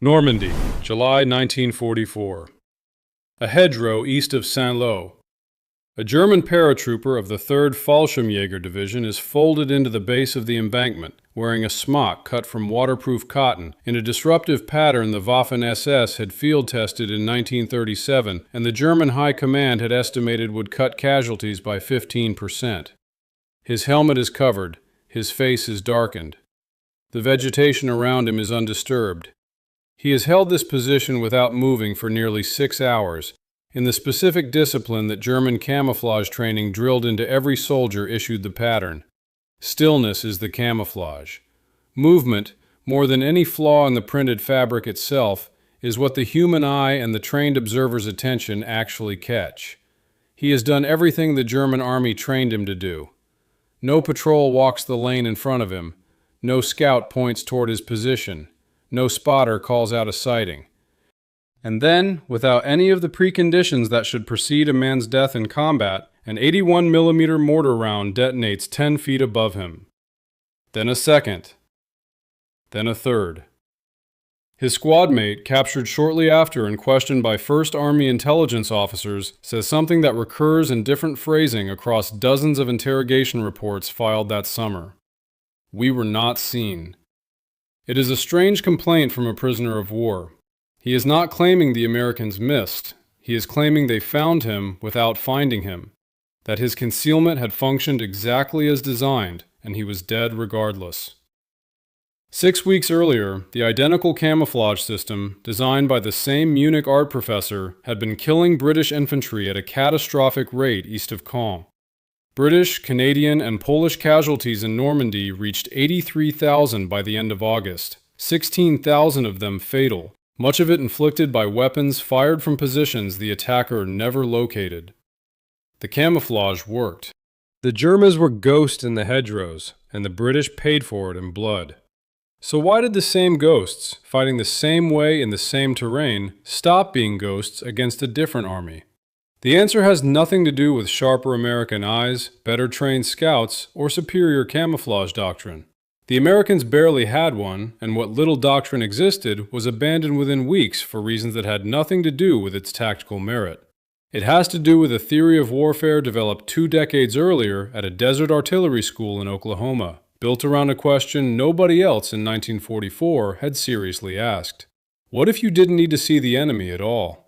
Normandy, July 1944. A hedgerow east of Saint-Lô. A German paratrooper of the 3rd Fallschirmjäger Division is folded into the base of the embankment, wearing a smock cut from waterproof cotton, in a disruptive pattern the Waffen-SS had field-tested in 1937 and the German High Command had estimated would cut casualties by 15%. His helmet is covered, his face is darkened. The vegetation around him is undisturbed. He has held this position without moving for nearly 6 hours, in the specific discipline that German camouflage training drilled into every soldier issued the pattern. Stillness is the camouflage. Movement, more than any flaw in the printed fabric itself, is what the human eye and the trained observer's attention actually catch. He has done everything the German army trained him to do. No patrol walks the lane in front of him. No scout points toward his position. No spotter calls out a sighting. And then, without any of the preconditions that should precede a man's death in combat, an 81mm mortar round detonates 10 feet above him. Then a second. Then a third. His squad mate, captured shortly after and questioned by 1st Army intelligence officers, says something that recurs in different phrasing across dozens of interrogation reports filed that summer. We were not seen. It is a strange complaint from a prisoner of war. He is not claiming the Americans missed. He is claiming they found him without finding him, that his concealment had functioned exactly as designed, and he was dead regardless. 6 weeks earlier, the identical camouflage system, designed by the same Munich art professor, had been killing British infantry at a catastrophic rate east of Caen. British, Canadian, and Polish casualties in Normandy reached 83,000 by the end of August, 16,000 of them fatal, much of it inflicted by weapons fired from positions the attacker never located. The camouflage worked. The Germans were ghosts in the hedgerows, and the British paid for it in blood. So why did the same ghosts, fighting the same way in the same terrain, stop being ghosts against a different army? The answer has nothing to do with sharper American eyes, better trained scouts, or superior camouflage doctrine. The Americans barely had one, and what little doctrine existed was abandoned within weeks for reasons that had nothing to do with its tactical merit. It has to do with a theory of warfare developed 2 decades earlier at a desert artillery school in Oklahoma, built around a question nobody else in 1944 had seriously asked. What if you didn't need to see the enemy at all?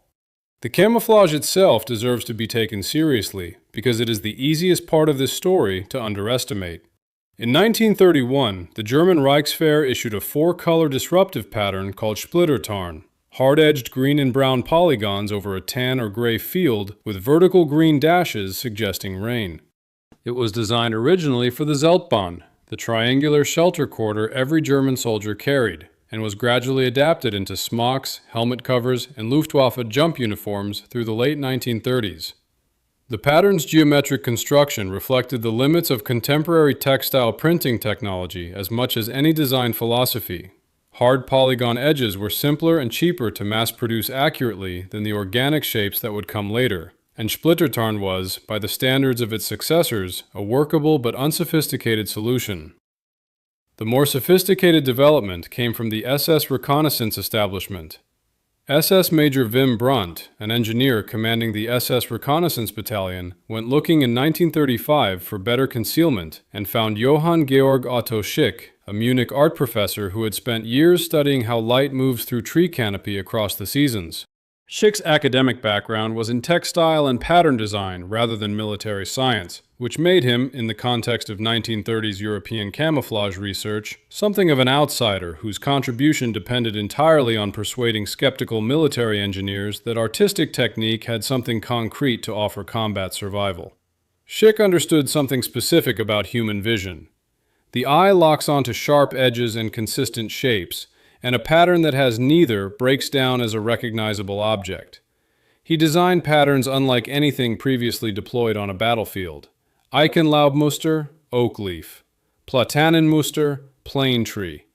The camouflage itself deserves to be taken seriously because it is the easiest part of this story to underestimate. In 1931, the German Reichswehr issued a 4-color disruptive pattern called Splittertarn, hard-edged green and brown polygons over a tan or gray field with vertical green dashes suggesting rain. It was designed originally for the Zeltbahn, the triangular shelter quarter every German soldier carried, and was gradually adapted into smocks, helmet covers, and Luftwaffe jump uniforms through the late 1930s. The pattern's geometric construction reflected the limits of contemporary textile printing technology as much as any design philosophy. Hard polygon edges were simpler and cheaper to mass-produce accurately than the organic shapes that would come later, and Splittertarn was, by the standards of its successors, a workable but unsophisticated solution. The more sophisticated development came from the SS reconnaissance establishment. SS Major Wim Brandt, an engineer commanding the SS Reconnaissance Battalion, went looking in 1935 for better concealment and found Johann Georg Otto Schick, a Munich art professor who had spent years studying how light moves through tree canopy across the seasons. Schick's academic background was in textile and pattern design rather than military science, which made him, in the context of 1930s European camouflage research, something of an outsider whose contribution depended entirely on persuading skeptical military engineers that artistic technique had something concrete to offer combat survival. Schick understood something specific about human vision. The eye locks onto sharp edges and consistent shapes, and a pattern that has neither breaks down as a recognizable object. He designed patterns unlike anything previously deployed on a battlefield. Eichenlaubmuster, oak leaf. Platanenmuster, plane tree.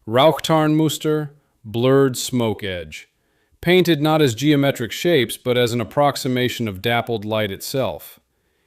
Rauchtarnmuster, blurred smoke edge. Painted not as geometric shapes, but as an approximation of dappled light itself.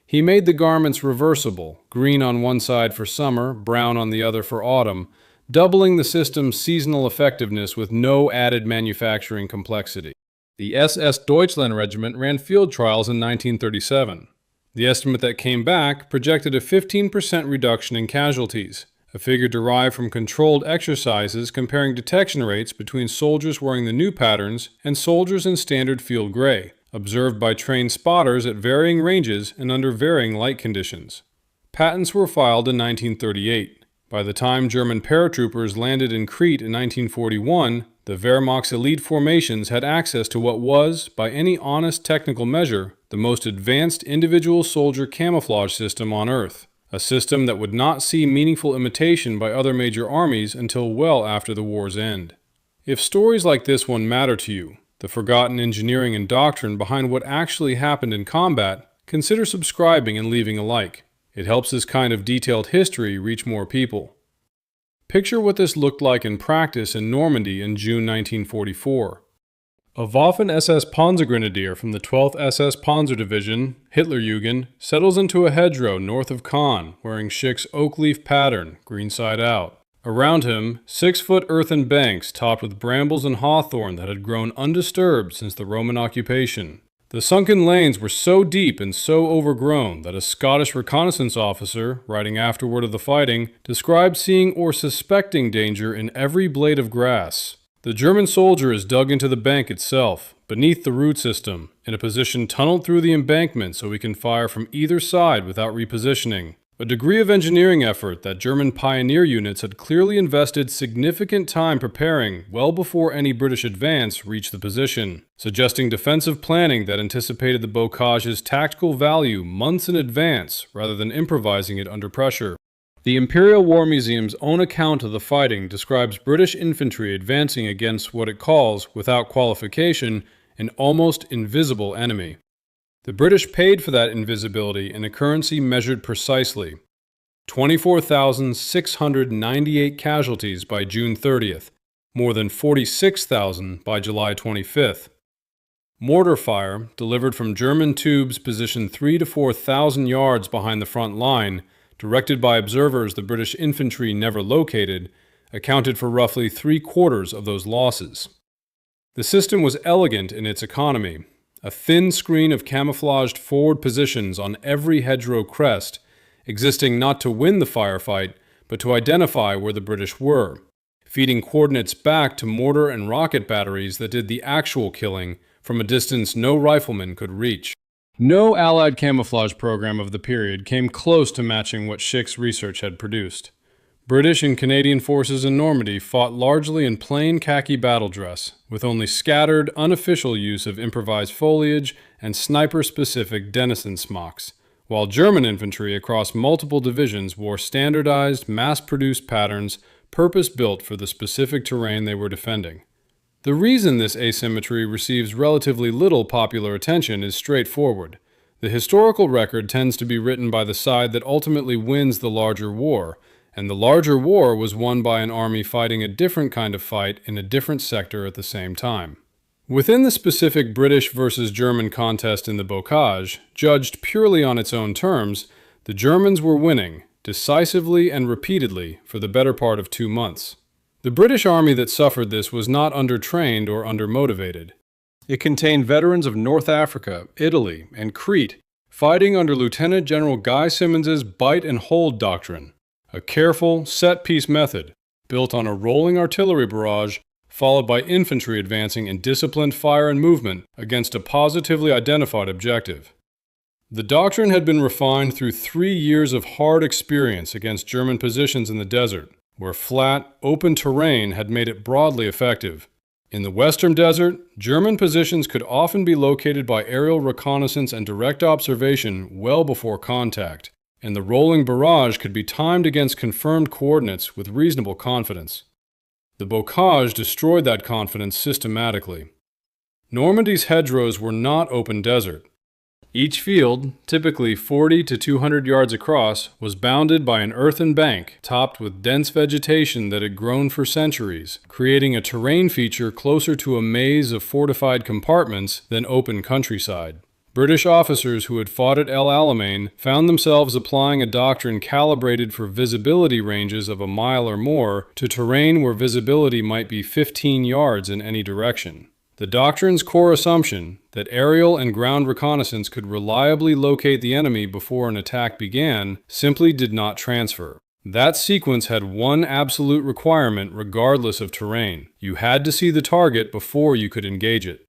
He made the garments reversible, green on one side for summer, brown on the other for autumn, doubling the system's seasonal effectiveness with no added manufacturing complexity. The SS Deutschland Regiment ran field trials in 1937. The estimate that came back projected a 15% reduction in casualties, a figure derived from controlled exercises comparing detection rates between soldiers wearing the new patterns and soldiers in standard field gray, observed by trained spotters at varying ranges and under varying light conditions. Patents were filed in 1938. By the time German paratroopers landed in Crete in 1941, the Wehrmacht's elite formations had access to what was, by any honest technical measure, the most advanced individual soldier camouflage system on Earth, a system that would not see meaningful imitation by other major armies until well after the war's end. If stories like this one matter to you, the forgotten engineering and doctrine behind what actually happened in combat, consider subscribing and leaving a like. It helps this kind of detailed history reach more people. Picture what this looked like in practice in Normandy in June 1944. A Waffen-SS Panzergrenadier from the 12th SS Panzer Division, Hitlerjugend, settles into a hedgerow north of Caen, wearing Schick's oak leaf pattern, green side out. Around him, 6-foot earthen banks topped with brambles and hawthorn that had grown undisturbed since the Roman occupation. The sunken lanes were so deep and so overgrown that a Scottish reconnaissance officer, writing afterward of the fighting, described seeing or suspecting danger in every blade of grass. The German soldier is dug into the bank itself, beneath the root system, in a position tunneled through the embankment so he can fire from either side without repositioning. A degree of engineering effort that German pioneer units had clearly invested significant time preparing well before any British advance reached the position, suggesting defensive planning that anticipated the bocage's tactical value months in advance rather than improvising it under pressure. The Imperial War Museum's own account of the fighting describes British infantry advancing against what it calls, without qualification, an almost invisible enemy. The British paid for that invisibility in a currency measured precisely. 24,698 casualties by June 30th, more than 46,000 by July 25th. Mortar fire, delivered from German tubes positioned 3,000 to 4,000 yards behind the front line, directed by observers the British infantry never located, accounted for roughly 3/4 of those losses. The system was elegant in its economy. A thin screen of camouflaged forward positions on every hedgerow crest, existing not to win the firefight, but to identify where the British were, feeding coordinates back to mortar and rocket batteries that did the actual killing from a distance no rifleman could reach. No Allied camouflage program of the period came close to matching what Schick's research had produced. British and Canadian forces in Normandy fought largely in plain khaki battle dress, with only scattered, unofficial use of improvised foliage and sniper-specific denizen smocks, while German infantry across multiple divisions wore standardized, mass-produced patterns purpose-built for the specific terrain they were defending. The reason this asymmetry receives relatively little popular attention is straightforward. The historical record tends to be written by the side that ultimately wins the larger war, and the larger war was won by an army fighting a different kind of fight in a different sector at the same time. Within the specific British versus German contest in the bocage, judged purely on its own terms, the Germans were winning, decisively and repeatedly, for the better part of 2 months. The British army that suffered this was not undertrained or undermotivated. It contained veterans of North Africa, Italy, and Crete, fighting under Lieutenant General Guy Simmons's bite and hold doctrine, a careful, set-piece method, built on a rolling artillery barrage, followed by infantry advancing in disciplined fire and movement against a positively identified objective. The doctrine had been refined through 3 years of hard experience against German positions in the desert, where flat, open terrain had made it broadly effective. In the western desert, German positions could often be located by aerial reconnaissance and direct observation well before contact, and the rolling barrage could be timed against confirmed coordinates with reasonable confidence. The bocage destroyed that confidence systematically. Normandy's hedgerows were not open desert. Each field, typically 40 to 200 yards across, was bounded by an earthen bank topped with dense vegetation that had grown for centuries, creating a terrain feature closer to a maze of fortified compartments than open countryside. British officers who had fought at El Alamein found themselves applying a doctrine calibrated for visibility ranges of a mile or more to terrain where visibility might be 15 yards in any direction. The doctrine's core assumption, that aerial and ground reconnaissance could reliably locate the enemy before an attack began, simply did not transfer. That sequence had one absolute requirement regardless of terrain. You had to see the target before you could engage it.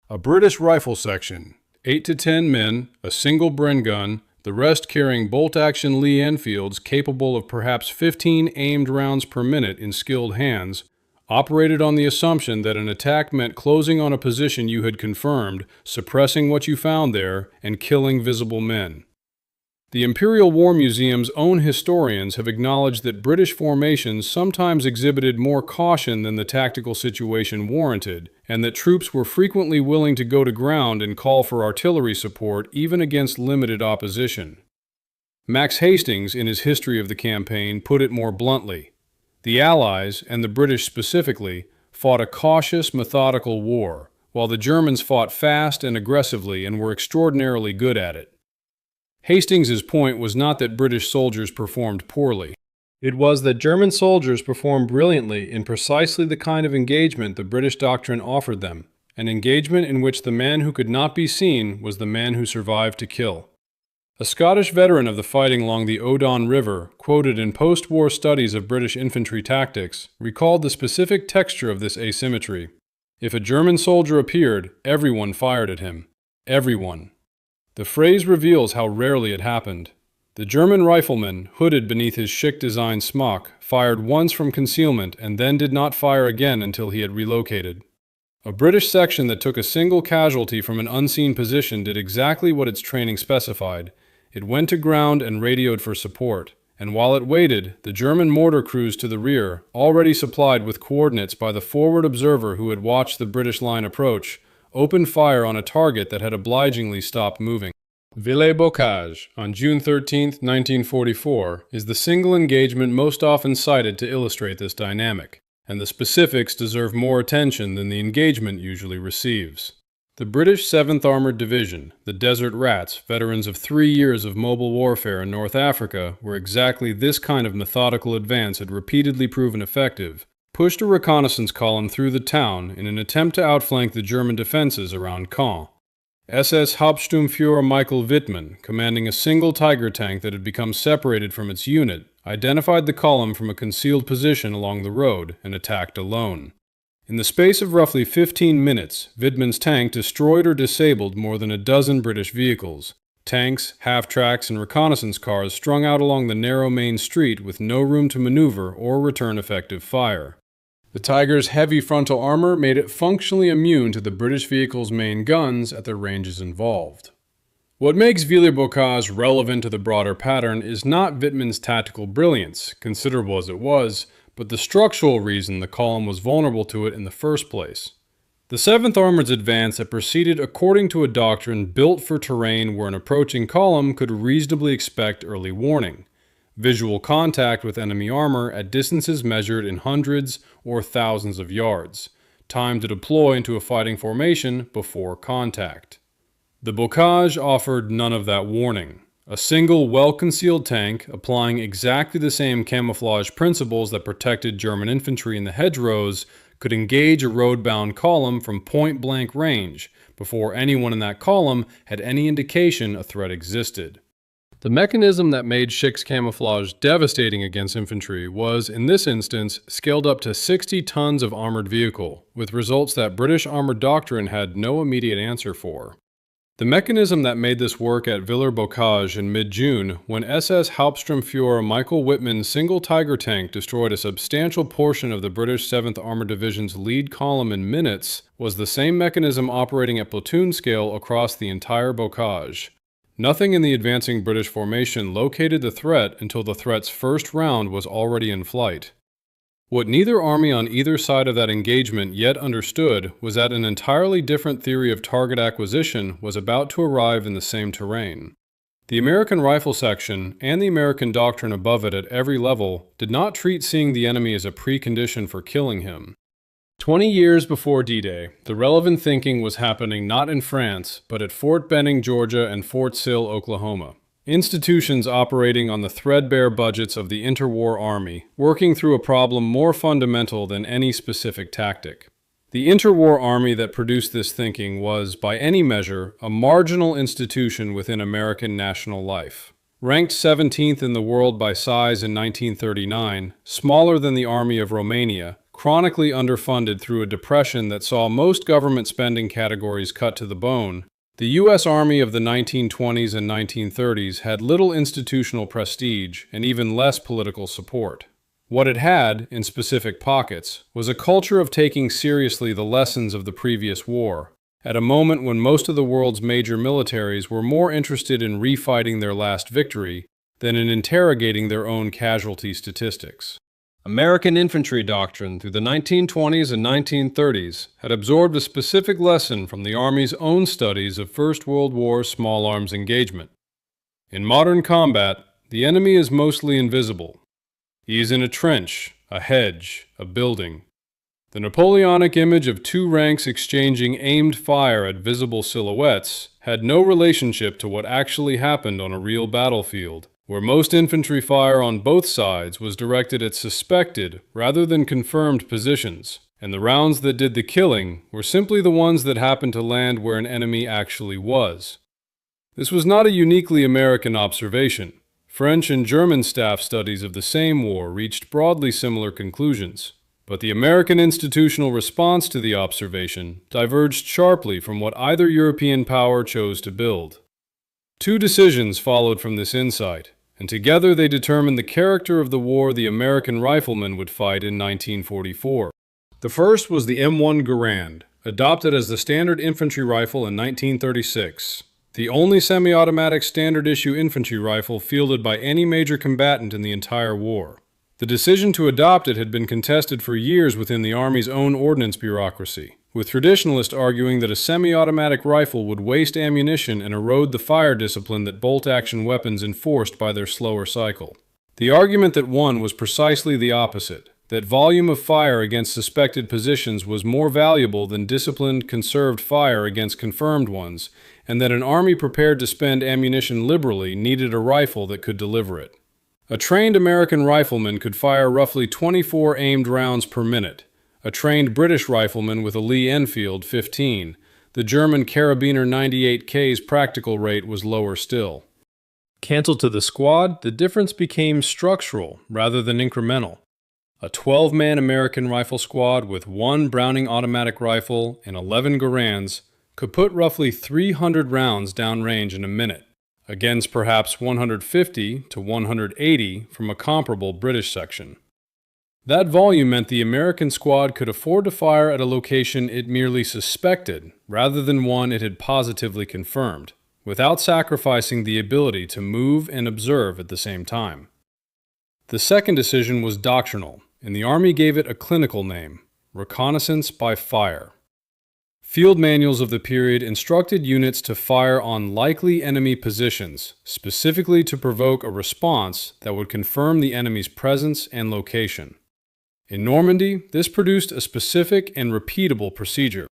A British rifle section, 8 to 10 men, a single Bren gun, the rest carrying bolt-action Lee Enfields capable of perhaps 15 aimed rounds per minute in skilled hands, operated on the assumption that an attack meant closing on a position you had confirmed, suppressing what you found there, and killing visible men. The Imperial War Museum's own historians have acknowledged that British formations sometimes exhibited more caution than the tactical situation warranted, and that troops were frequently willing to go to ground and call for artillery support even against limited opposition. Max Hastings, in his history of the campaign, put it more bluntly. The Allies, and the British specifically, fought a cautious, methodical war, while the Germans fought fast and aggressively and were extraordinarily good at it. Hastings's point was not that British soldiers performed poorly. It was that German soldiers performed brilliantly in precisely the kind of engagement the British doctrine offered them, an engagement in which the man who could not be seen was the man who survived to kill. A Scottish veteran of the fighting along the Odon River, quoted in post-war studies of British infantry tactics, recalled the specific texture of this asymmetry. If a German soldier appeared, everyone fired at him. Everyone. The phrase reveals how rarely it happened. The German rifleman, hooded beneath his chic-designed smock, fired once from concealment and then did not fire again until he had relocated. A British section that took a single casualty from an unseen position did exactly what its training specified. It went to ground and radioed for support, and while it waited, the German mortar crews to the rear, already supplied with coordinates by the forward observer who had watched the British line approach, opened fire on a target that had obligingly stopped moving. Villers-Bocage, on June 13, 1944, is the single engagement most often cited to illustrate this dynamic, and the specifics deserve more attention than the engagement usually receives. The British 7th Armored Division, the Desert Rats, veterans of 3 years of mobile warfare in North Africa, where exactly this kind of methodical advance had repeatedly proven effective, pushed a reconnaissance column through the town in an attempt to outflank the German defenses around Caen. SS Hauptsturmführer Michael Wittmann, commanding a single Tiger tank that had become separated from its unit, identified the column from a concealed position along the road and attacked alone. In the space of roughly 15 minutes, Wittmann's tank destroyed or disabled more than a dozen British vehicles. Tanks, half-tracks, and reconnaissance cars strung out along the narrow main street with no room to maneuver or return effective fire. The Tiger's heavy frontal armor made it functionally immune to the British vehicle's main guns at the ranges involved. What makes Villers-Bocage relevant to the broader pattern is not Wittmann's tactical brilliance, considerable as it was, but the structural reason the column was vulnerable to it in the first place. The 7th Armored's advance had proceeded according to a doctrine built for terrain where an approaching column could reasonably expect early warning. Visual contact with enemy armor at distances measured in hundreds or thousands of yards. Time to deploy into a fighting formation before contact. The Bocage offered none of that warning. A single well-concealed tank, applying exactly the same camouflage principles that protected German infantry in the hedgerows, could engage a road-bound column from point-blank range before anyone in that column had any indication a threat existed. The mechanism that made Schick's camouflage devastating against infantry was, in this instance, scaled up to 60 tons of armored vehicle, with results that British armored doctrine had no immediate answer for. The mechanism that made this work at Villers-Bocage in mid-June, when SS Hauptsturmführer Michael Wittmann's single Tiger tank destroyed a substantial portion of the British 7th Armored Division's lead column in minutes, was the same mechanism operating at platoon scale across the entire Bocage. Nothing in the advancing British formation located the threat until the threat's first round was already in flight. What neither army on either side of that engagement yet understood was that an entirely different theory of target acquisition was about to arrive in the same terrain. The American rifle section, and the American doctrine above it at every level, did not treat seeing the enemy as a precondition for killing him. 20 years before D-Day, the relevant thinking was happening not in France, but at Fort Benning, Georgia and Fort Sill, Oklahoma. Institutions operating on the threadbare budgets of the interwar army, working through a problem more fundamental than any specific tactic. The interwar army that produced this thinking was, by any measure, a marginal institution within American national life. Ranked 17th in the world by size in 1939, smaller than the Army of Romania, chronically underfunded through a depression that saw most government spending categories cut to the bone, the U.S. Army of the 1920s and 1930s had little institutional prestige and even less political support. What it had, in specific pockets, was a culture of taking seriously the lessons of the previous war, at a moment when most of the world's major militaries were more interested in refighting their last victory than in interrogating their own casualty statistics. American infantry doctrine through the 1920s and 1930s had absorbed a specific lesson from the Army's own studies of First World War small arms engagement. In modern combat, the enemy is mostly invisible. He is in a trench, a hedge, a building. The Napoleonic image of two ranks exchanging aimed fire at visible silhouettes had no relationship to what actually happened on a real battlefield, where most infantry fire on both sides was directed at suspected rather than confirmed positions, and the rounds that did the killing were simply the ones that happened to land where an enemy actually was. This was not a uniquely American observation. French and German staff studies of the same war reached broadly similar conclusions, but the American institutional response to the observation diverged sharply from what either European power chose to build. Two decisions followed from this insight, and together they determined the character of the war the American riflemen would fight in 1944. The first was the M1 Garand, adopted as the standard infantry rifle in 1936, the only semi-automatic standard-issue infantry rifle fielded by any major combatant in the entire war. The decision to adopt it had been contested for years within the Army's own ordnance bureaucracy, with traditionalists arguing that a semi-automatic rifle would waste ammunition and erode the fire discipline that bolt-action weapons enforced by their slower cycle. The argument that won was precisely the opposite, that volume of fire against suspected positions was more valuable than disciplined, conserved fire against confirmed ones, and that an army prepared to spend ammunition liberally needed a rifle that could deliver it. A trained American rifleman could fire roughly 24 aimed rounds per minute. A trained British rifleman with a Lee Enfield 15. The German Carabiner 98K's practical rate was lower still. Canceled to the squad, the difference became structural rather than incremental. A 12-man American rifle squad with one Browning automatic rifle and 11 Garands could put roughly 300 rounds downrange in a minute, against perhaps 150 to 180 from a comparable British section. That volume meant the American squad could afford to fire at a location it merely suspected, rather than one it had positively confirmed, without sacrificing the ability to move and observe at the same time. The second decision was doctrinal, and the Army gave it a clinical name: reconnaissance by fire. Field manuals of the period instructed units to fire on likely enemy positions, specifically to provoke a response that would confirm the enemy's presence and location. In Normandy, this produced a specific and repeatable procedure.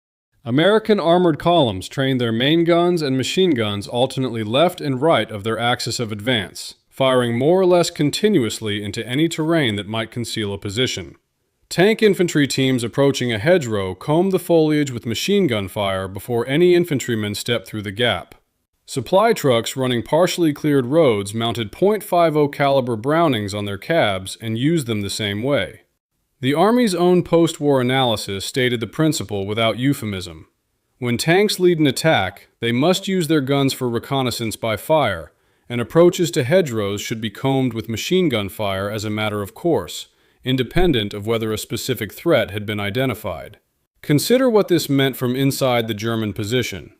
American armored columns trained their main guns and machine guns alternately left and right of their axis of advance, firing more or less continuously into any terrain that might conceal a position. Tank infantry teams approaching a hedgerow combed the foliage with machine gun fire before any infantrymen stepped through the gap. Supply trucks running partially cleared roads mounted .50 caliber Brownings on their cabs and used them the same way. The Army's own post-war analysis stated the principle without euphemism. When tanks lead an attack, they must use their guns for reconnaissance by fire, and approaches to hedgerows should be combed with machine gun fire as a matter of course, independent of whether a specific threat had been identified. Consider what this meant from inside the German position.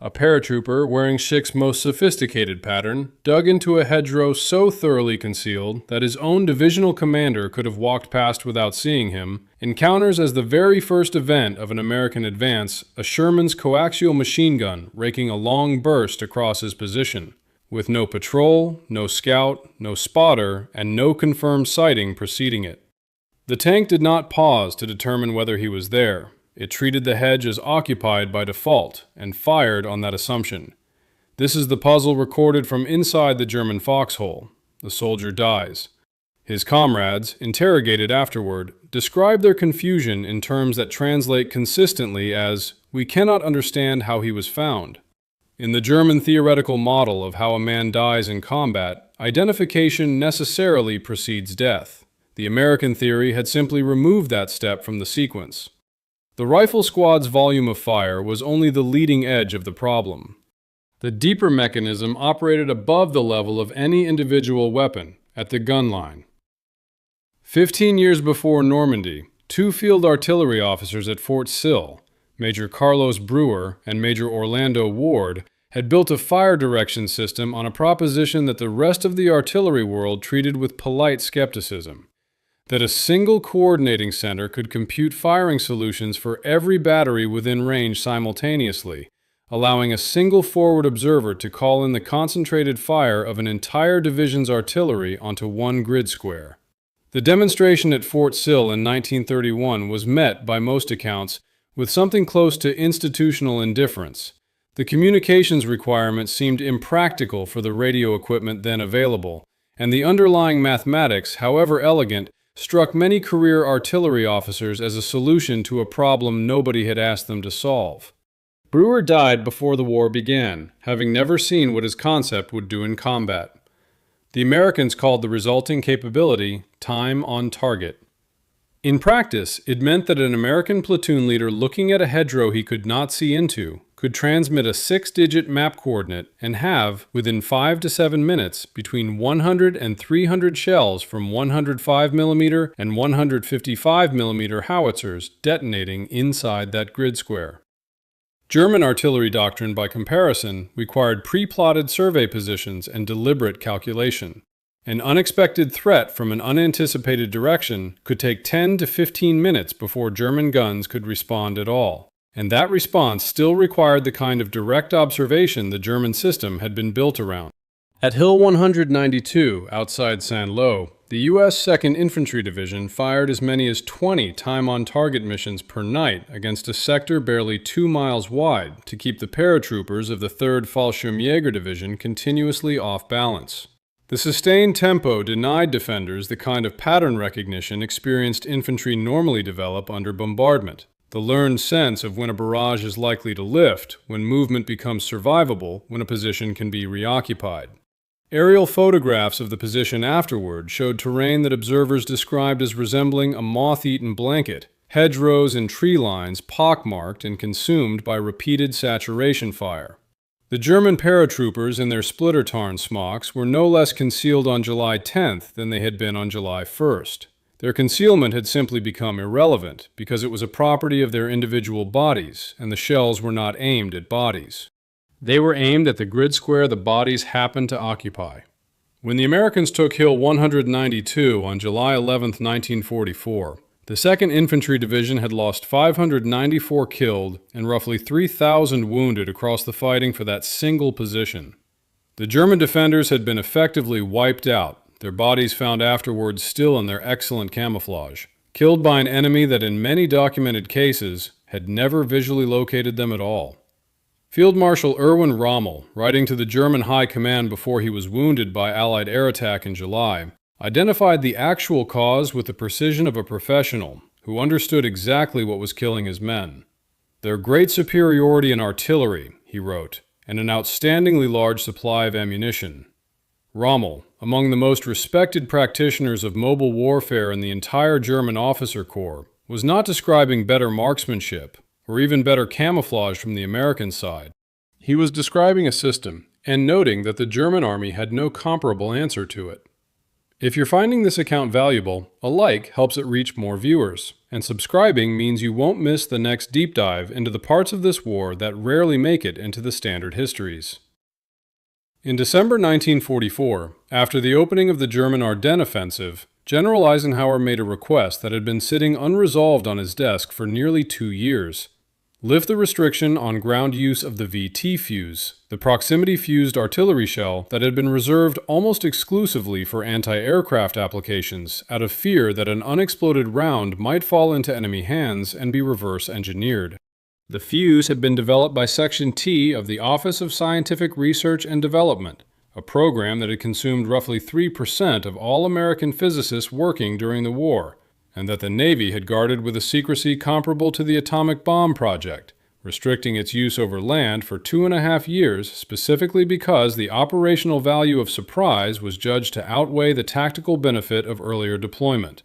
A paratrooper wearing Schick's most sophisticated pattern dug into a hedgerow so thoroughly concealed that his own divisional commander could have walked past without seeing him, encounters as the very first event of an American advance a Sherman's coaxial machine gun raking a long burst across his position, with no patrol, no scout, no spotter, and no confirmed sighting preceding it. The tank did not pause to determine whether he was there. It treated the hedge as occupied by default and fired on that assumption. This is the puzzle recorded from inside the German foxhole. The soldier dies. His comrades, interrogated afterward, describe their confusion in terms that translate consistently as, "We cannot understand how he was found." In the German theoretical model of how a man dies in combat, identification necessarily precedes death. The American theory had simply removed that step from the sequence. The rifle squad's volume of fire was only the leading edge of the problem. The deeper mechanism operated above the level of any individual weapon, at the gun line. 15 years before Normandy, two field artillery officers at Fort Sill, Major Carlos Brewer and Major Orlando Ward, had built a fire direction system on a proposition that the rest of the artillery world treated with polite skepticism: that a single coordinating center could compute firing solutions for every battery within range simultaneously, allowing a single forward observer to call in the concentrated fire of an entire division's artillery onto one grid square. The demonstration at Fort Sill in 1931 was met, by most accounts, with something close to institutional indifference. The communications requirements seemed impractical for the radio equipment then available, and the underlying mathematics, however elegant, struck many career artillery officers as a solution to a problem nobody had asked them to solve. Brewer died before the war began, having never seen what his concept would do in combat. The Americans called the resulting capability time on target. In practice, it meant that an American platoon leader looking at a hedgerow he could not see into could transmit a 6-digit map coordinate and have, within 5 to 7 minutes, between 100 and 300 shells from 105mm and 155mm howitzers detonating inside that grid square. German artillery doctrine, by comparison, required pre-plotted survey positions and deliberate calculation. An unexpected threat from an unanticipated direction could take 10 to 15 minutes before German guns could respond at all. And that response still required the kind of direct observation the German system had been built around. At Hill 192, outside Saint-Lô, the U.S. 2nd Infantry Division fired as many as 20 time-on-target missions per night against a sector barely 2 miles wide to keep the paratroopers of the 3rd Fallschirmjäger Division continuously off balance. The sustained tempo denied defenders the kind of pattern recognition experienced infantry normally develop under bombardment, the learned sense of when a barrage is likely to lift, when movement becomes survivable, when a position can be reoccupied. Aerial photographs of the position afterward showed terrain that observers described as resembling a moth-eaten blanket, hedgerows and tree lines pockmarked and consumed by repeated saturation fire. The German paratroopers in their splitter-tarn smocks were no less concealed on July 10th than they had been on July 1st. Their concealment had simply become irrelevant because it was a property of their individual bodies, and the shells were not aimed at bodies. They were aimed at the grid square the bodies happened to occupy. When the Americans took Hill 192 on July 11, 1944, the 2nd Infantry Division had lost 594 killed and roughly 3,000 wounded across the fighting for that single position. The German defenders had been effectively wiped out, their bodies found afterwards still in their excellent camouflage, killed by an enemy that in many documented cases had never visually located them at all. Field Marshal Erwin Rommel, writing to the German High Command before he was wounded by Allied air attack in July, identified the actual cause with the precision of a professional who understood exactly what was killing his men. "Their great superiority in artillery," he wrote, "and an outstandingly large supply of ammunition." Rommel, among the most respected practitioners of mobile warfare in the entire German officer corps, was not describing better marksmanship, or even better camouflage from the American side. He was describing a system, and noting that the German army had no comparable answer to it. If you're finding this account valuable, a like helps it reach more viewers, and subscribing means you won't miss the next deep dive into the parts of this war that rarely make it into the standard histories. In December 1944, after the opening of the German Ardennes offensive, General Eisenhower made a request that had been sitting unresolved on his desk for nearly 2 years. Lift the restriction on ground use of the VT fuse, the proximity-fused artillery shell that had been reserved almost exclusively for anti-aircraft applications out of fear that an unexploded round might fall into enemy hands and be reverse-engineered. The fuse had been developed by Section T of the Office of Scientific Research and Development, a program that had consumed roughly 3% of all American physicists working during the war, and that the Navy had guarded with a secrecy comparable to the atomic bomb project, restricting its use over land for 2.5 years specifically because the operational value of surprise was judged to outweigh the tactical benefit of earlier deployment.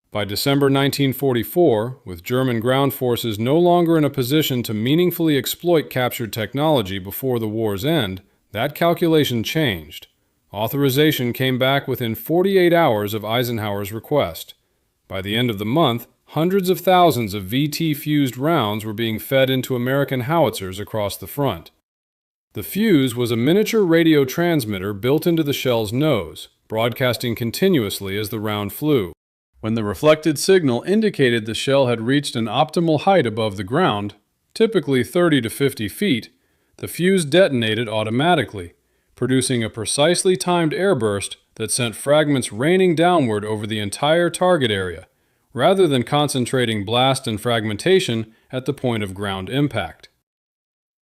By December 1944, with German ground forces no longer in a position to meaningfully exploit captured technology before the war's end, that calculation changed. Authorization came back within 48 hours of Eisenhower's request. By the end of the month, hundreds of thousands of VT-fused rounds were being fed into American howitzers across the front. The fuse was a miniature radio transmitter built into the shell's nose, broadcasting continuously as the round flew. When the reflected signal indicated the shell had reached an optimal height above the ground, typically 30 to 50 feet, the fuse detonated automatically, producing a precisely timed airburst that sent fragments raining downward over the entire target area, rather than concentrating blast and fragmentation at the point of ground impact.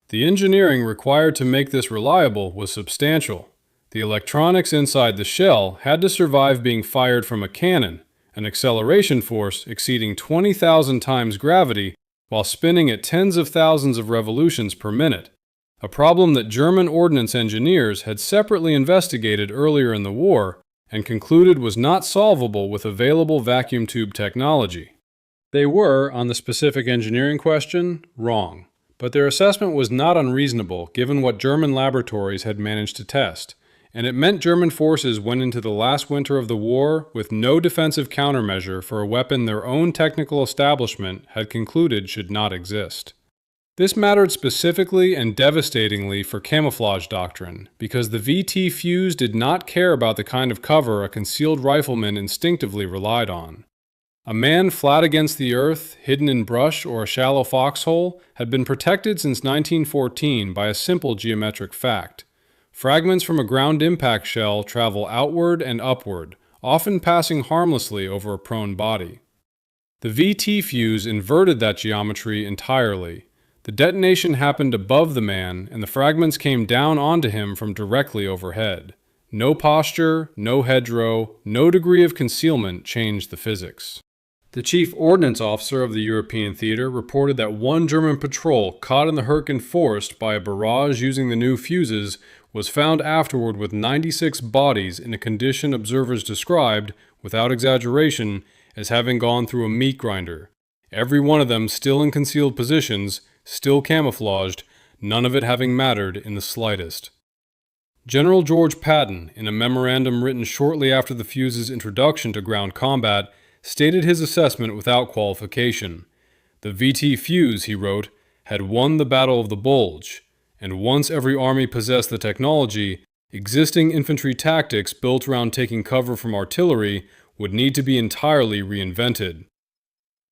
The engineering required to make this reliable was substantial. The electronics inside the shell had to survive being fired from a cannon, an acceleration force exceeding 20,000 times gravity while spinning at tens of thousands of revolutions per minute, a problem that German ordnance engineers had separately investigated earlier in the war and concluded was not solvable with available vacuum tube technology. They were, on the specific engineering question, wrong, but their assessment was not unreasonable given what German laboratories had managed to test, and it meant German forces went into the last winter of the war with no defensive countermeasure for a weapon their own technical establishment had concluded should not exist. This mattered specifically and devastatingly for camouflage doctrine, because the VT fuse did not care about the kind of cover a concealed rifleman instinctively relied on. A man flat against the earth, hidden in brush or a shallow foxhole, had been protected since 1914 by a simple geometric fact. Fragments from a ground impact shell travel outward and upward, often passing harmlessly over a prone body. The VT fuse inverted that geometry entirely. The detonation happened above the man, and the fragments came down onto him from directly overhead. No posture, no hedgerow, no degree of concealment changed the physics. The chief ordnance officer of the European theater reported that one German patrol caught in the Hürtgen forest by a barrage using the new fuses was found afterward with 96 bodies in a condition observers described, without exaggeration, as having gone through a meat grinder. Every one of them still in concealed positions, still camouflaged, none of it having mattered in the slightest. General George Patton, in a memorandum written shortly after the fuse's introduction to ground combat, stated his assessment without qualification. The VT fuse, he wrote, had won the Battle of the Bulge, and once every army possessed the technology, existing infantry tactics built around taking cover from artillery would need to be entirely reinvented.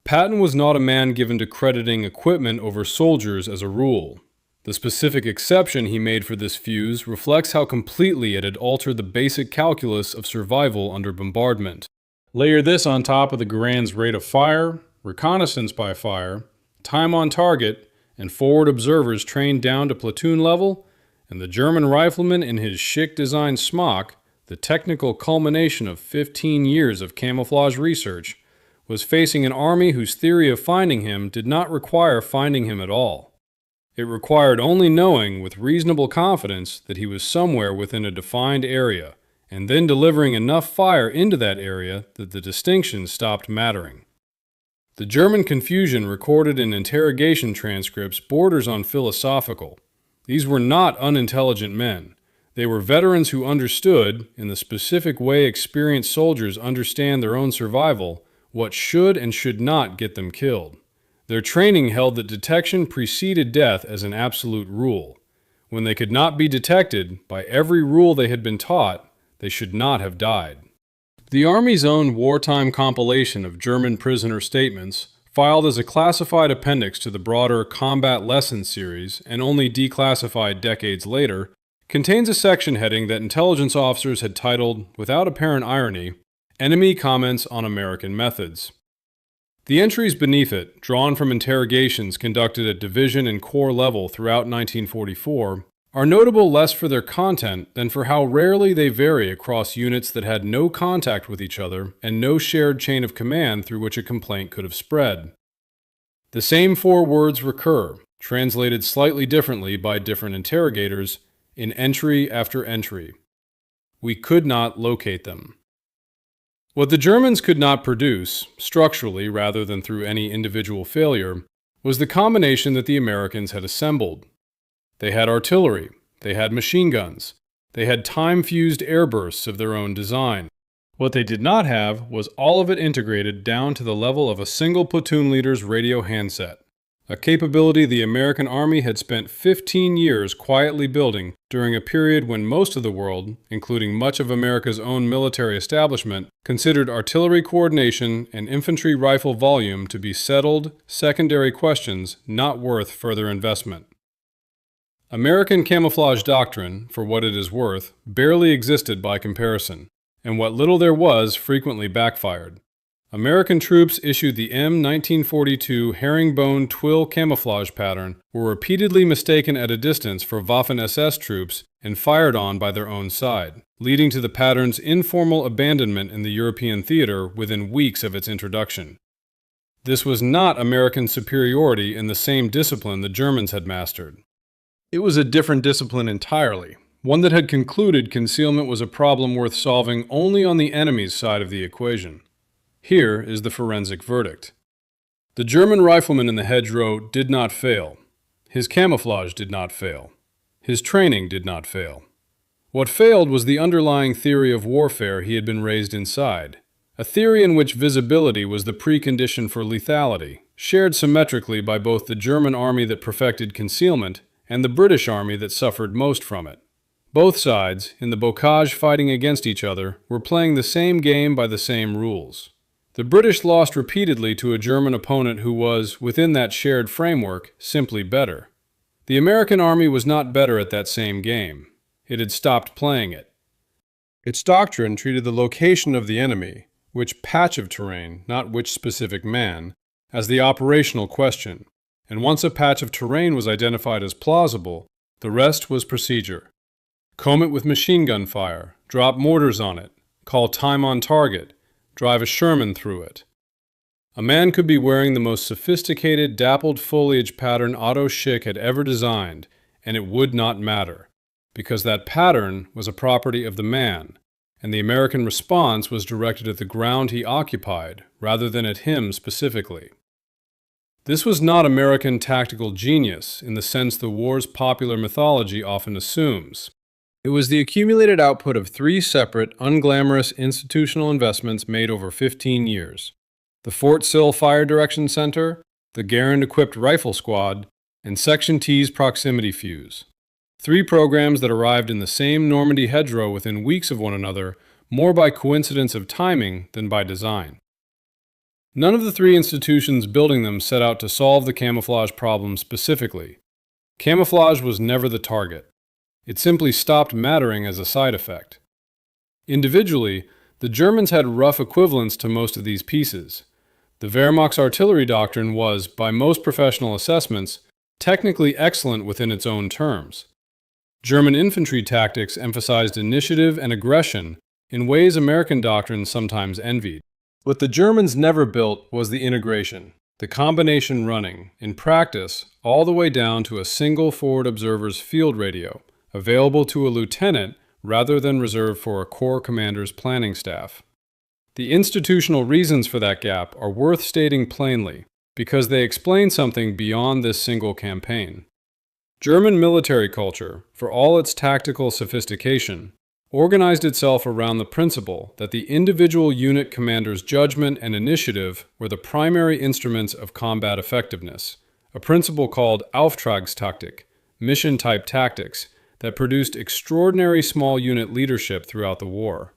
Patton was not a man given to crediting equipment over soldiers as a rule. The specific exception he made for this fuse reflects how completely it had altered the basic calculus of survival under bombardment. Layer this on top of the Garand's rate of fire, reconnaissance by fire, time on target, and forward observers trained down to platoon level, and the German rifleman in his Schick-designed smock, the technical culmination of 15 years of camouflage research, was facing an army whose theory of finding him did not require finding him at all. It required only knowing with reasonable confidence that he was somewhere within a defined area, and then delivering enough fire into that area that the distinction stopped mattering. The German confusion recorded in interrogation transcripts borders on philosophical. These were not unintelligent men. They were veterans who understood, in the specific way experienced soldiers understand their own survival, what should and should not get them killed. Their training held that detection preceded death as an absolute rule. When they could not be detected, by every rule they had been taught, they should not have died. The Army's own wartime compilation of German prisoner statements filed as a classified appendix to the broader Combat Lessons series and only declassified decades later, contains a section heading that intelligence officers had titled, without apparent irony, Enemy Comments on American Methods. The entries beneath it, drawn from interrogations conducted at division and corps level throughout 1944, are notable less for their content than for how rarely they vary across units that had no contact with each other and no shared chain of command through which a complaint could have spread. The same 4 words recur, translated slightly differently by different interrogators, in entry after entry. We could not locate them. What the Germans could not produce, structurally rather than through any individual failure, was the combination that the Americans had assembled. They had artillery, they had machine guns, they had time-fused airbursts of their own design. What they did not have was all of it integrated down to the level of a single platoon leader's radio handset, a capability the American Army had spent 15 years quietly building during a period when most of the world, including much of America's own military establishment, considered artillery coordination and infantry rifle volume to be settled, secondary questions not worth further investment. American camouflage doctrine, for what it is worth, barely existed by comparison, and what little there was frequently backfired. American troops issued the M1942 herringbone twill camouflage pattern were repeatedly mistaken at a distance for Waffen-SS troops and fired on by their own side, leading to the pattern's informal abandonment in the European theater within weeks of its introduction. This was not American superiority in the same discipline the Germans had mastered. It was a different discipline entirely, one that had concluded concealment was a problem worth solving only on the enemy's side of the equation. Here is the forensic verdict. The German rifleman in the hedgerow did not fail. His camouflage did not fail. His training did not fail. What failed was the underlying theory of warfare he had been raised inside, a theory in which visibility was the precondition for lethality, shared symmetrically by both the German army that perfected concealment and the British army that suffered most from it. Both sides, in the bocage fighting against each other, were playing the same game by the same rules. The British lost repeatedly to a German opponent who was, within that shared framework, simply better. The American army was not better at that same game. It had stopped playing it. Its doctrine treated the location of the enemy, which patch of terrain, not which specific man, as the operational question, and once a patch of terrain was identified as plausible, the rest was procedure. Comb it with machine gun fire, drop mortars on it, call time on target, drive a Sherman through it. A man could be wearing the most sophisticated dappled foliage pattern Otto Schick had ever designed, and it would not matter, because that pattern was a property of the man, and the American response was directed at the ground he occupied, rather than at him specifically. This was not American tactical genius in the sense the war's popular mythology often assumes. It was the accumulated output of 3 separate, unglamorous institutional investments made over 15 years. The Fort Sill Fire Direction Center, the Garand-equipped Rifle Squad, and Section T's Proximity Fuse. 3 programs that arrived in the same Normandy hedgerow within weeks of one another, more by coincidence of timing than by design. None of the 3 institutions building them set out to solve the camouflage problem specifically. Camouflage was never the target. It simply stopped mattering as a side effect. Individually, the Germans had rough equivalents to most of these pieces. The Wehrmacht's artillery doctrine was, by most professional assessments, technically excellent within its own terms. German infantry tactics emphasized initiative and aggression in ways American doctrine sometimes envied. What the Germans never built was the integration, the combination running, in practice, all the way down to a single forward observer's field radio, available to a lieutenant rather than reserved for a corps commander's planning staff. The institutional reasons for that gap are worth stating plainly, because they explain something beyond this single campaign. German military culture, for all its tactical sophistication, organized itself around the principle that the individual unit commander's judgment and initiative were the primary instruments of combat effectiveness, a principle called Auftragstaktik, mission-type tactics, that produced extraordinary small unit leadership throughout the war.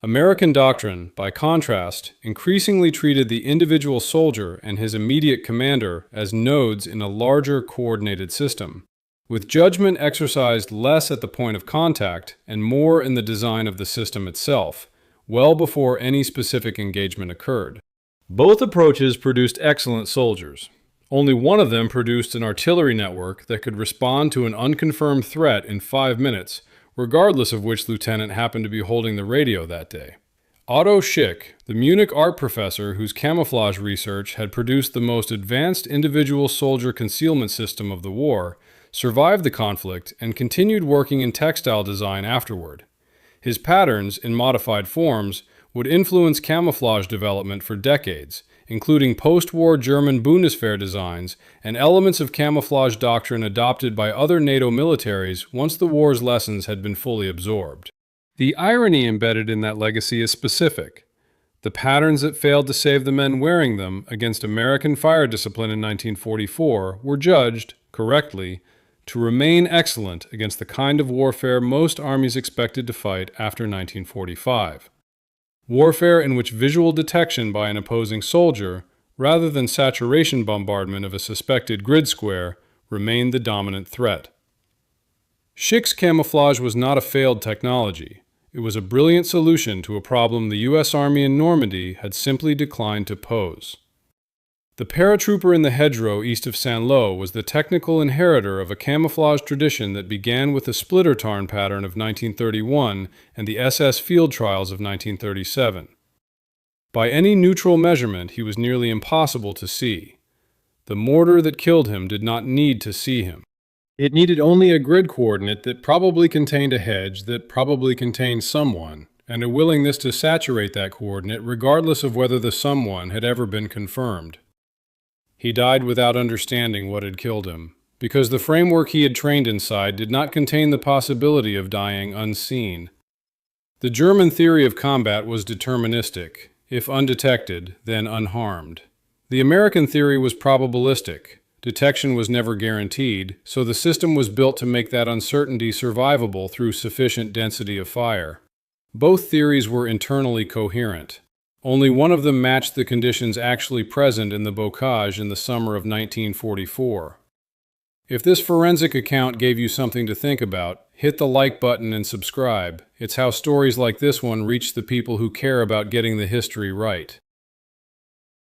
American doctrine, by contrast, increasingly treated the individual soldier and his immediate commander as nodes in a larger coordinated system, with judgment exercised less at the point of contact and more in the design of the system itself, well before any specific engagement occurred. Both approaches produced excellent soldiers. Only one of them produced an artillery network that could respond to an unconfirmed threat in 5 minutes, regardless of which lieutenant happened to be holding the radio that day. Otto Schick, the Munich art professor whose camouflage research had produced the most advanced individual soldier concealment system of the war, survived the conflict and continued working in textile design afterward. His patterns, in modified forms, would influence camouflage development for decades, including post-war German Bundeswehr designs and elements of camouflage doctrine adopted by other NATO militaries once the war's lessons had been fully absorbed. The irony embedded in that legacy is specific. The patterns that failed to save the men wearing them against American fire discipline in 1944 were judged, correctly, to remain excellent against the kind of warfare most armies expected to fight after 1945. Warfare in which visual detection by an opposing soldier, rather than saturation bombardment of a suspected grid square, remained the dominant threat. Schick's camouflage was not a failed technology. It was a brilliant solution to a problem the U.S. Army in Normandy had simply declined to pose. The paratrooper in the hedgerow east of Saint-Lô was the technical inheritor of a camouflage tradition that began with the splitter tarn pattern of 1931 and the SS field trials of 1937. By any neutral measurement, he was nearly impossible to see. The mortar that killed him did not need to see him. It needed only a grid coordinate that probably contained a hedge that probably contained someone, and a willingness to saturate that coordinate regardless of whether the someone had ever been confirmed. He died without understanding what had killed him, because the framework he had trained inside did not contain the possibility of dying unseen. The German theory of combat was deterministic. If undetected, then unharmed. The American theory was probabilistic. Detection was never guaranteed, so the system was built to make that uncertainty survivable through sufficient density of fire. Both theories were internally coherent. Only one of them matched the conditions actually present in the bocage in the summer of 1944. If this forensic account gave you something to think about, hit the like button and subscribe. It's how stories like this one reach the people who care about getting the history right.